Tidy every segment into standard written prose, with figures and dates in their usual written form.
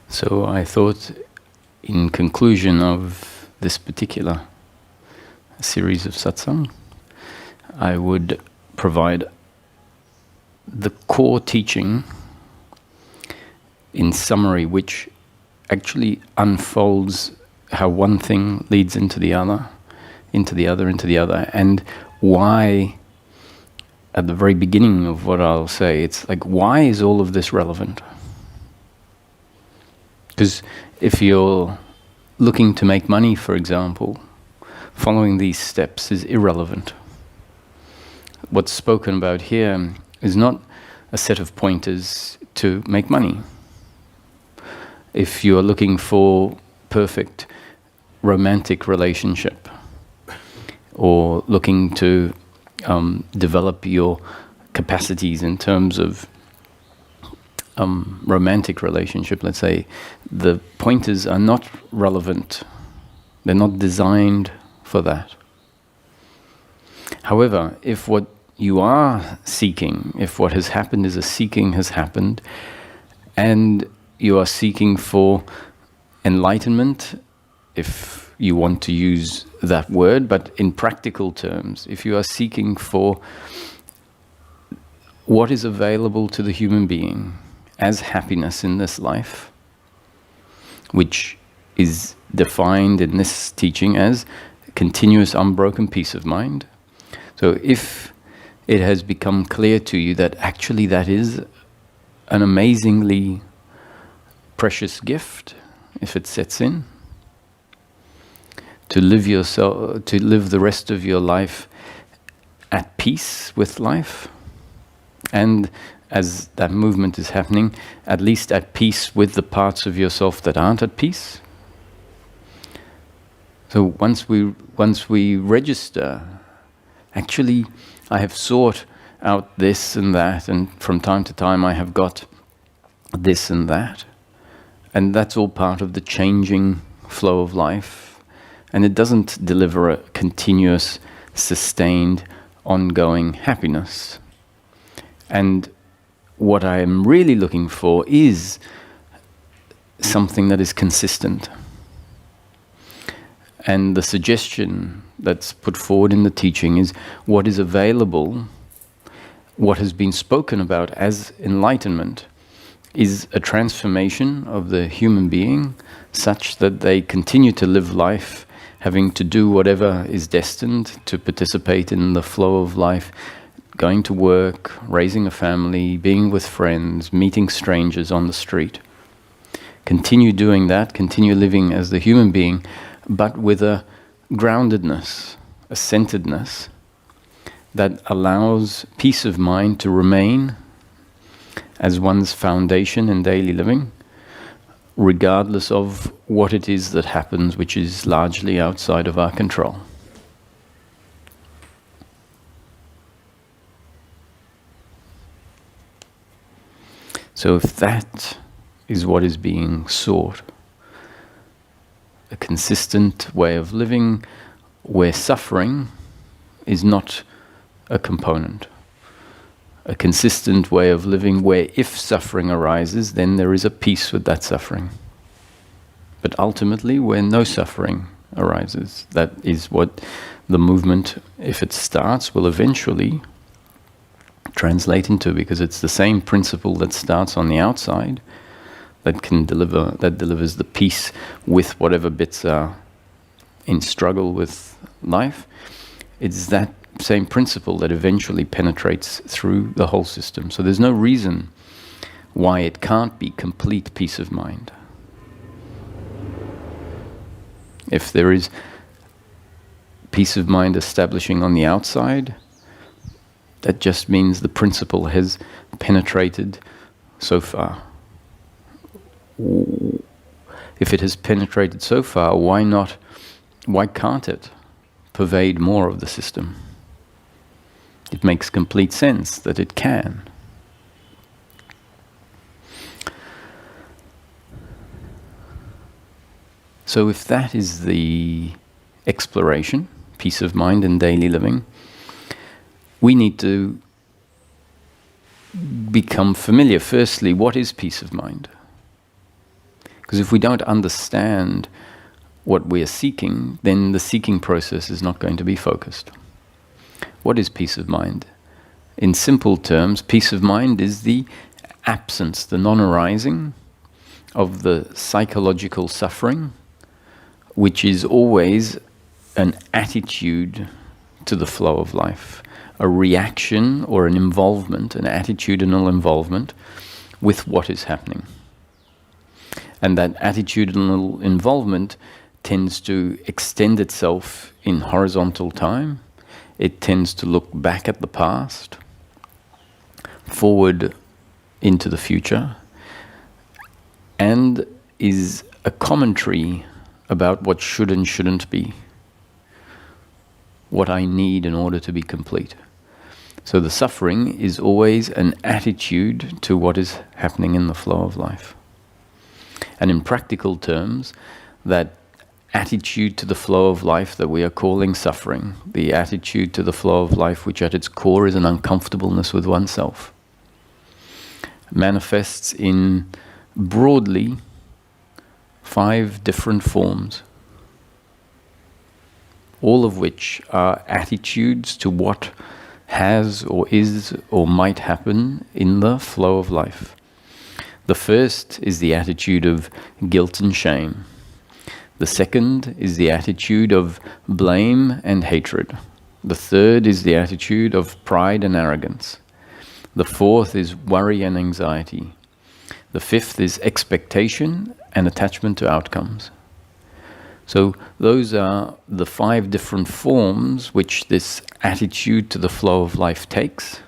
So I thought, in conclusion of this particular series of satsang, I would provide the core teaching in summary, which actually unfolds how one thing leads into the other, and why, at the very beginning of what I'll say, it's like, why is all of this relevant? Because if you're looking to make money, for example, following these steps is irrelevant. What's spoken about here is not a set of pointers to make money. If you're looking for perfect romantic relationship, or looking to develop your capacities in terms of romantic relationship, let's say, the pointers are not relevant. They're not designed for that. However, if what you are seeking, if what has happened is a seeking has happened, and you are seeking for enlightenment, if you want to use that word, but in practical terms, if you are seeking for what is available to the human being as happiness in this life, which is defined in this teaching as continuous unbroken peace of mind. So if it has become clear to you that actually that is an amazingly precious gift, if it sets in, to live the rest of your life at peace with life, and as that movement is happening, at least at peace with the parts of yourself that aren't at peace. So once we register, actually I have sought out this and that, and from time to time I have got this and that, and that's all part of the changing flow of life. And it doesn't deliver a continuous, sustained, ongoing happiness. And what I am really looking for is something that is consistent. And the suggestion that's put forward in the teaching is what is available, what has been spoken about as enlightenment, is a transformation of the human being such that they continue to live life having to do whatever is destined to participate in the flow of life, going to work, raising a family, being with friends, meeting strangers on the street. Continue doing that, continue living as the human being, but with a groundedness, a centeredness that allows peace of mind to remain as one's foundation in daily living, regardless of what it is that happens, which is largely outside of our control. So if that is what is being sought, a consistent way of living where suffering is not a component, a consistent way of living where if suffering arises, then there is a peace with that suffering. But ultimately, where no suffering arises, that is what the movement, if it starts, will eventually translate into, because it's the same principle that starts on the outside that delivers the peace with whatever bits are in struggle with life. It's that same principle that eventually penetrates through the whole system. So there's no reason why it can't be complete peace of mind. If there is peace of mind establishing on the outside, that just means the principle has penetrated so far. If it has penetrated so far, why can't it pervade more of the system? It makes complete sense that it can. So if that is the exploration, peace of mind in daily living, we need to become familiar. Firstly, what is peace of mind? Because if we don't understand what we are seeking, then the seeking process is not going to be focused. What is peace of mind? In simple terms, peace of mind is the absence, the non-arising of the psychological suffering, which is always an attitude to the flow of life, a reaction or an involvement, an attitudinal involvement with what is happening. And that attitudinal involvement tends to extend itself in horizontal time. It tends to look back at the past, forward into the future, and is a commentary about what should and shouldn't be, what I need in order to be complete. So the suffering is always an attitude to what is happening in the flow of life. And in practical terms, that attitude to the flow of life that we are calling suffering, the attitude to the flow of life which at its core is an uncomfortableness with oneself, manifests in broadly 5 different forms, all of which are attitudes to what has or is or might happen in the flow of life. The first is the attitude of guilt and shame. The second is the attitude of blame and hatred. The third is the attitude of pride and arrogance. The fourth is worry and anxiety. The fifth is expectation and attachment to outcomes. So those are the 5 different forms which this attitude to the flow of life takes,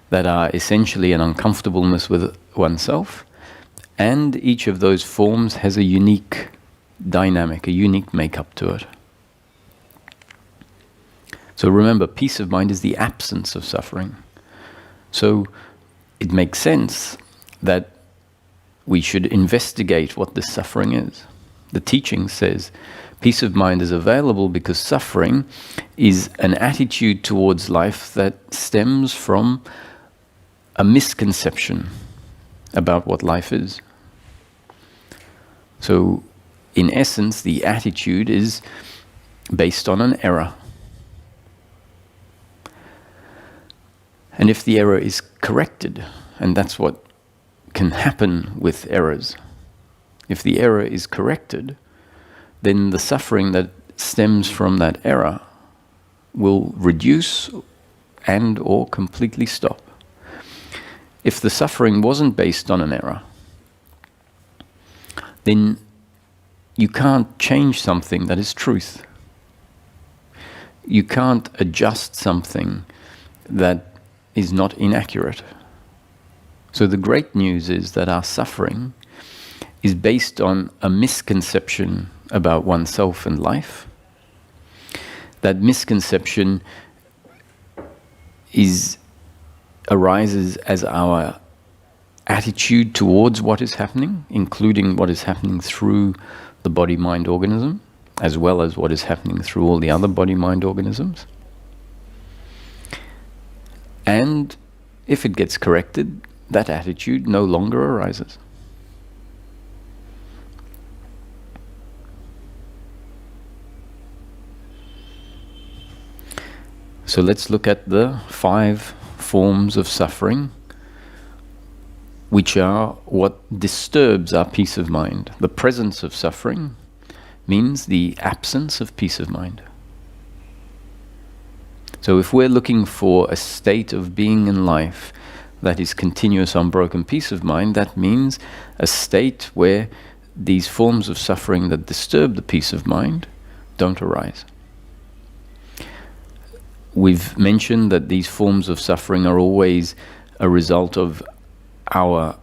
that are essentially an uncomfortableness with oneself, and each of those forms has a unique dynamic, a unique makeup to it. So remember, peace of mind is the absence of suffering. So it makes sense that we should investigate what this suffering is. The teaching says peace of mind is available because suffering is an attitude towards life that stems from a misconception about what life is. So, in essence, the attitude is based on an error. And if the error is corrected, and that's what can happen with errors, if the error is corrected, then the suffering that stems from that error will reduce and or completely stop. If the suffering wasn't based on an error, then you can't change something that is truth. You can't adjust something that is not inaccurate. So the great news is that our suffering is based on a misconception about oneself and life. That misconception arises as our attitude towards what is happening, including what is happening through the body-mind organism, as well as what is happening through all the other body-mind organisms. And if it gets corrected, that attitude no longer arises. So let's look at the 5 forms of suffering, which are what disturbs our peace of mind. The presence of suffering means the absence of peace of mind. So if we're looking for a state of being in life that is continuous, unbroken peace of mind, that means a state where these forms of suffering that disturb the peace of mind don't arise. We've mentioned that these forms of suffering are always a result of our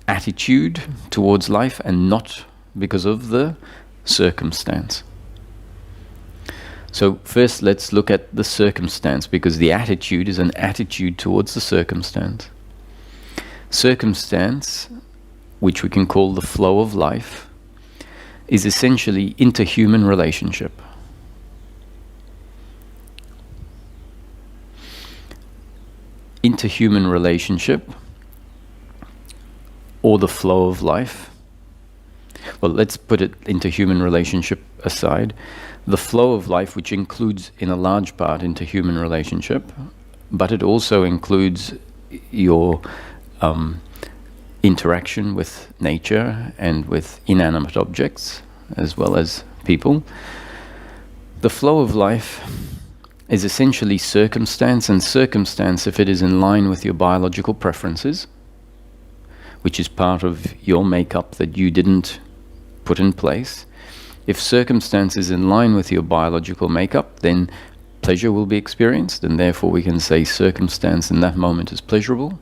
attitude towards life and not because of the circumstance. So first let's look at the circumstance, because the attitude is an attitude towards the circumstance. Circumstance, which we can call the flow of life, is essentially interhuman relationship. Interhuman relationship, or the flow of life, well, let's put it into human relationship aside. The flow of life, which includes in a large part into human relationship, but it also includes your interaction with nature and with inanimate objects, as well as people. The flow of life is essentially circumstance, and circumstance, if it is in line with your biological preferences, which is part of your makeup that you didn't put in place. If circumstance is in line with your biological makeup, then pleasure will be experienced, and therefore we can say circumstance in that moment is pleasurable.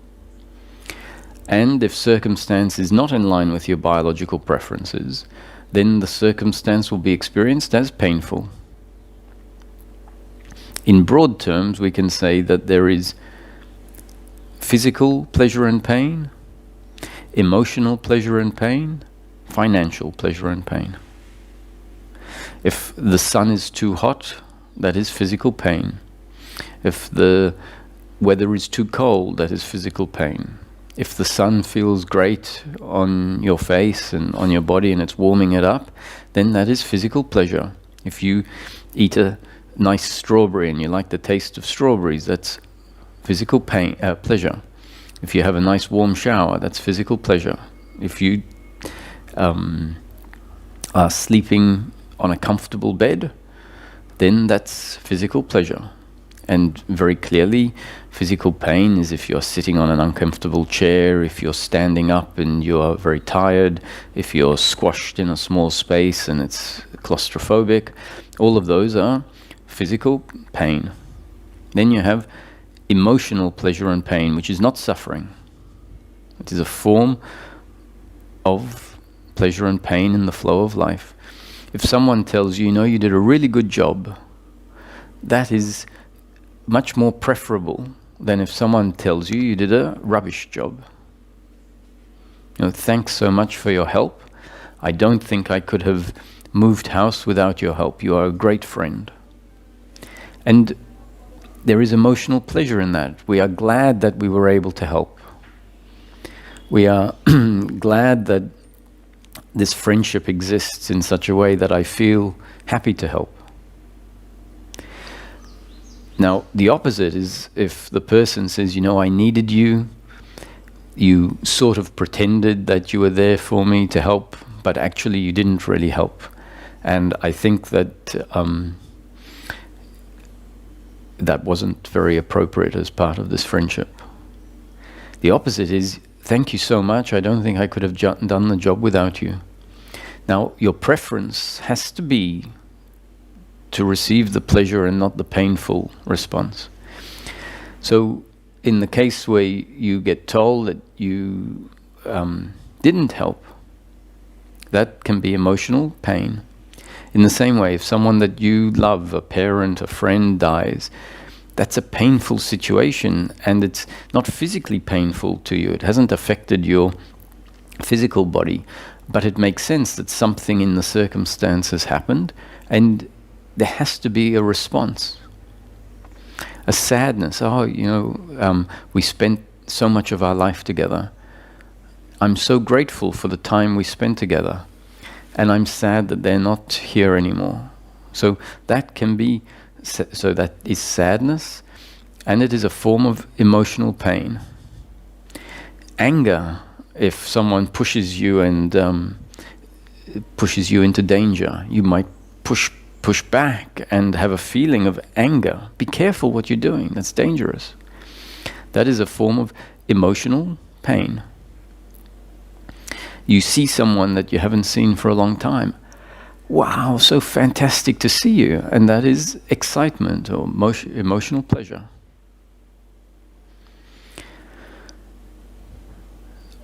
And if circumstance is not in line with your biological preferences, then the circumstance will be experienced as painful. In broad terms, we can say that there is physical pleasure and pain, emotional pleasure and pain, financial pleasure and pain. If the sun is too hot, that is physical pain. If the weather is too cold, that is physical pain. If the sun feels great on your face and on your body and it's warming it up, then that is physical pleasure. If you eat a nice strawberry and you like the taste of strawberries, that's physical pain, pleasure. If you have a nice warm shower, that's physical pleasure. If you are sleeping on a comfortable bed, then that's physical pleasure. And very clearly, physical pain is if you're sitting on an uncomfortable chair, if you're standing up and you're very tired, if you're squashed in a small space and it's claustrophobic. All of those are physical pain. Then you have emotional pleasure and pain, which is not suffering. It is a form of pleasure and pain in the flow of life. If someone tells you, you did a really good job, that is much more preferable than if someone tells you you did a rubbish job. Thanks so much for your help. I don't think I could have moved house without your help. You are a great friend. And there is emotional pleasure in that. We are glad that we were able to help. We are glad that this friendship exists in such a way that I feel happy to help. Now, the opposite is if the person says, I needed you, you sort of pretended that you were there for me to help, but actually you didn't really help. And I think that that wasn't very appropriate as part of this friendship. The opposite is, thank you so much, I don't think I could have done the job without you. Now, your preference has to be to receive the pleasure and not the painful response. So, in the case where you get told that you didn't help, that can be emotional pain. In the same way, if someone that you love, a parent, a friend, dies, that's a painful situation, and it's not physically painful to you. It hasn't affected your physical body, but it makes sense that something in the circumstance has happened, and there has to be a response. A sadness, we spent so much of our life together. I'm so grateful for the time we spent together, and I'm sad that they're not here anymore. So that can be, so that is sadness, and it is a form of emotional pain. Anger, if someone pushes you and pushes you into danger, you might push back and have a feeling of anger. Be careful what you're doing, that's dangerous. That is a form of emotional pain. You see someone that you haven't seen for a long time. Wow, so fantastic to see you. And that is excitement or emotional pleasure.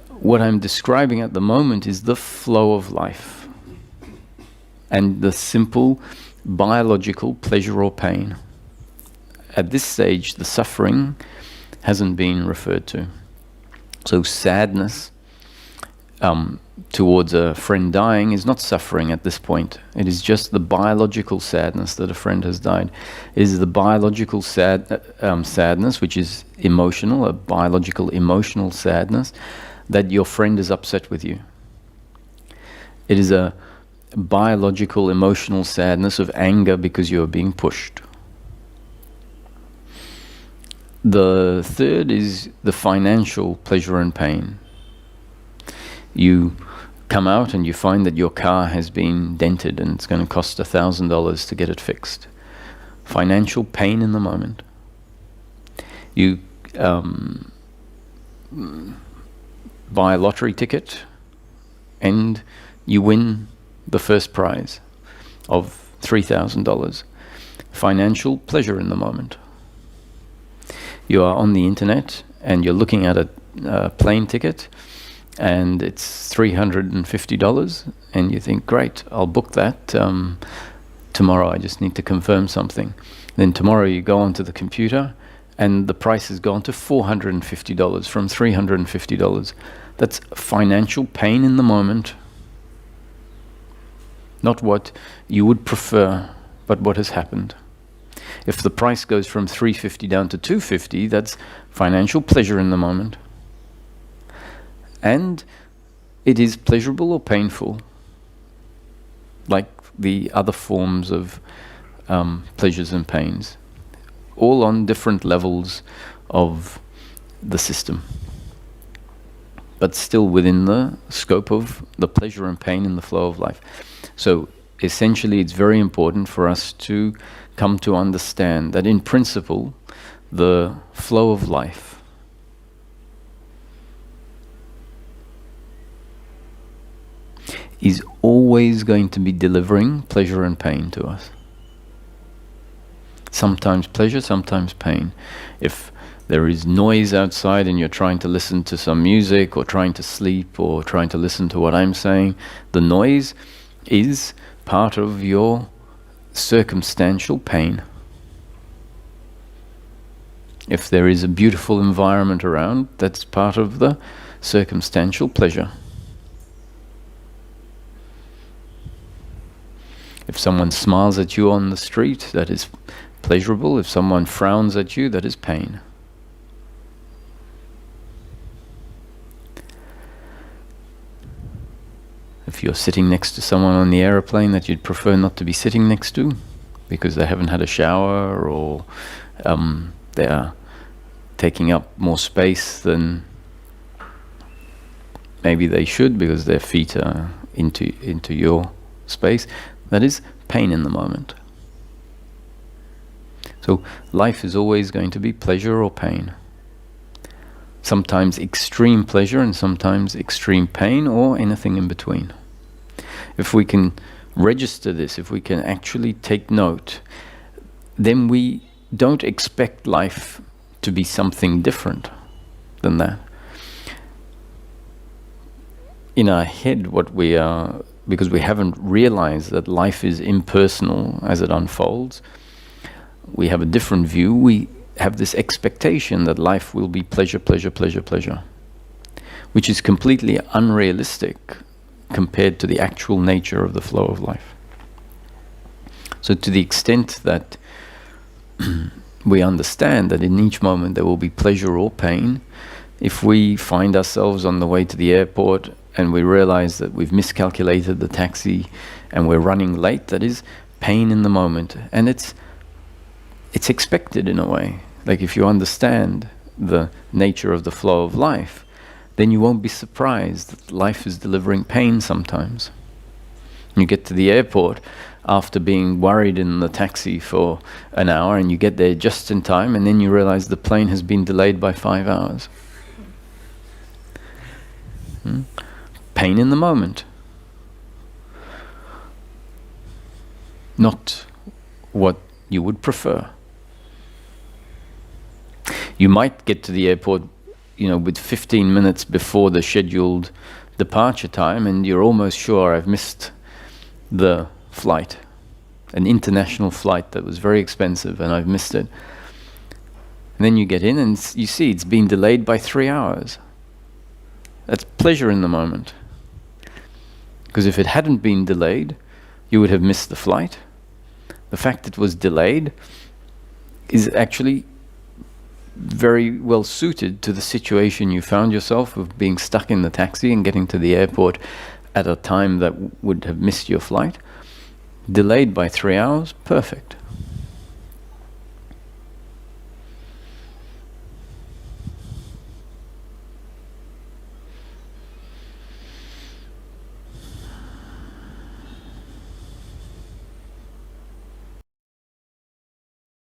What I'm describing at the moment is the flow of life and the simple biological pleasure or pain. At this stage, the suffering hasn't been referred to. So sadness towards a friend dying is not suffering at this point. It is just the biological sadness that a friend has died. It is the biological sadness, which is emotional, a biological emotional sadness, that your friend is upset with you. It is a biological, emotional sadness of anger because you are being pushed. The third is the financial pleasure and pain. You come out and you find that your car has been dented and it's going to cost $1,000 to get it fixed. Financial pain in the moment. You buy a lottery ticket and you win the first prize of $3,000. Financial pleasure in the moment. You are on the internet and you're looking at a plane ticket and it's $350 and you think, great, I'll book that tomorrow. I just need to confirm something. Then tomorrow you go onto the computer and the price has gone to $450 from $350. That's financial pain in the moment. Not what you would prefer, but what has happened. If the price goes from $350 down to $250, that's financial pleasure in the moment. And it is pleasurable or painful, like the other forms of pleasures and pains, all on different levels of the system, but still within the scope of the pleasure and pain in the flow of life. So essentially it's very important for us to come to understand that in principle the flow of life is always going to be delivering pleasure and pain to us. Sometimes pleasure, sometimes pain. If there is noise outside and you're trying to listen to some music or trying to sleep or trying to listen to what I'm saying, the noise is part of your circumstantial pain. If there is a beautiful environment around, that's part of the circumstantial pleasure. If someone smiles at you on the street, that is pleasurable. If someone frowns at you, that is pain. If you're sitting next to someone on the aeroplane that you'd prefer not to be sitting next to because they haven't had a shower or they are taking up more space than maybe they should because their feet are into your space, that is pain in the moment. So life is always going to be pleasure or pain. Sometimes extreme pleasure and sometimes extreme pain, or anything in between. If we can register this, if we can actually take note, then we don't expect life to be something different than that. In our head, what we are, because we haven't realized that life is impersonal as it unfolds, we have a different view. We have this expectation that life will be pleasure, pleasure, pleasure, pleasure, which is completely unrealistic compared to the actual nature of the flow of life. So to the extent that we understand that in each moment there will be pleasure or pain, if we find ourselves on the way to the airport and we realize that we've miscalculated the taxi and we're running late, that is pain in the moment. And it's expected in a way. Like if you understand the nature of the flow of life, then you won't be surprised that life is delivering pain sometimes. You get to the airport after being worried in the taxi for an hour and you get there just in time and then you realize the plane has been delayed by 5 hours. Pain in the moment. Not what you would prefer. You might get to the airport, with 15 minutes before the scheduled departure time, and you're almost sure I've missed the flight, an international flight that was very expensive, and I've missed it. And then you get in and you see it's been delayed by 3 hours. That's pleasure in the moment. Because if it hadn't been delayed, you would have missed the flight. The fact it was delayed is actually very well suited to the situation you found yourself of being stuck in the taxi and getting to the airport at a time that would have missed your flight. Delayed by 3 hours, perfect.